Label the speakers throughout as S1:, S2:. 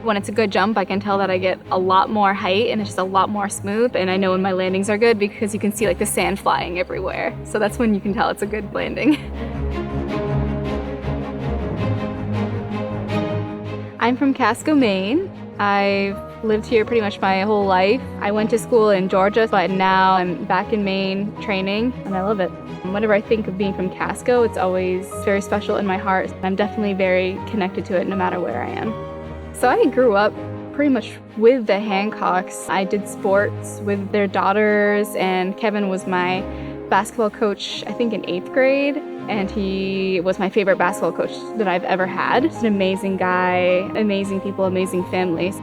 S1: When it's a good jump, I can tell that I get a lot more height and it's just a lot more smooth. And I know when my landings are good because you can see like the sand flying everywhere. So that's when you can tell it's a good landing. I'm from Casco, Maine. I've lived here pretty much my whole life. I went to school in Georgia, but now I'm back in Maine training, and I love it. Whenever I think of being from Casco, it's always very special in my heart. I'm definitely very connected to it no matter where I am. So I grew up pretty much with the Hancocks. I did sports with their daughters, and Kevin was my basketball coach, I think in 8th grade. And he was my favorite basketball coach that I've ever had. He's an amazing guy, amazing people, amazing families.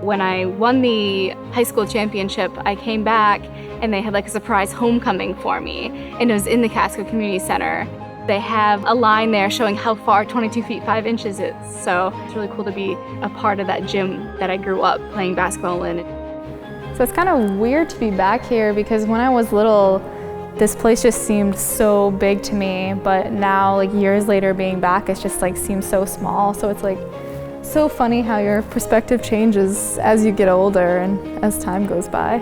S1: When I won the high school championship, I came back and they had like a surprise homecoming for me. And it was in the Casco Community Center. They have a line there showing how far 22 feet 5 inches is. So it's really cool to be a part of that gym that I grew up playing basketball in.
S2: So it's kind of weird to be back here because when I was little, this place just seemed so big to me, but now, like years later being back, it just like seems so small. So it's like so funny how your perspective changes as you get older and as time goes by.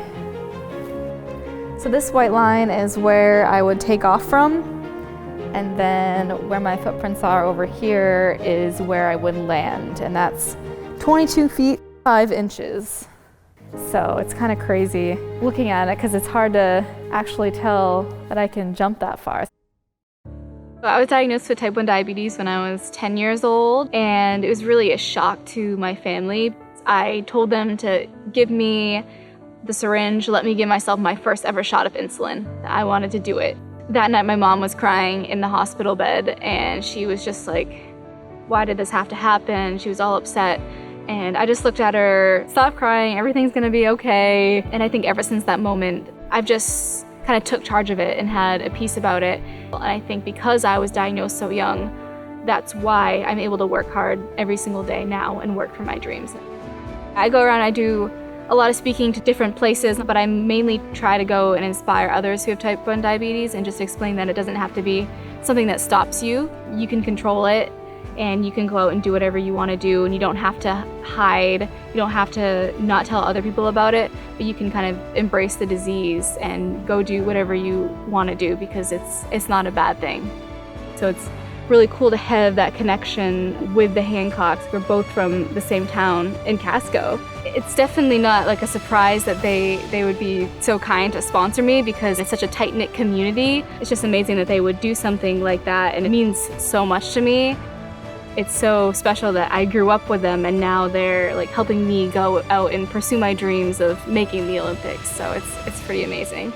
S2: So this white line is where I would take off from, and then where my footprints are over here is where I would land, and that's 22 feet 5 inches. So it's kind of crazy looking at it because it's hard to actually tell that I can jump that far.
S1: I was diagnosed with type 1 diabetes when I was 10 years old, and it was really a shock to my family. I told them to give me the syringe, let me give myself my first ever shot of insulin. I wanted to do it. That night my mom was crying in the hospital bed, and she was just like, why did this have to happen? She was all upset. And I just looked at her, stop crying, everything's gonna be okay. And I think ever since that moment, I've just kind of took charge of it and had a peace about it. And I think because I was diagnosed so young, that's why I'm able to work hard every single day now and work for my dreams. I go around, I do a lot of speaking to different places, but I mainly try to go and inspire others who have type 1 diabetes and just explain that it doesn't have to be something that stops you. You can control it, and you can go out and do whatever you want to do, and you don't have to hide, you don't have to not tell other people about it, but you can kind of embrace the disease and go do whatever you want to do because it's not a bad thing. So it's really cool to have that connection with the Hancocks. We're both from the same town in Casco. It's definitely not like a surprise that they would be so kind to sponsor me because it's such a tight-knit community. It's just amazing that they would do something like that, and it means so much to me. It's so special that I grew up with them and now they're like helping me go out and pursue my dreams of making the Olympics. So it's pretty amazing.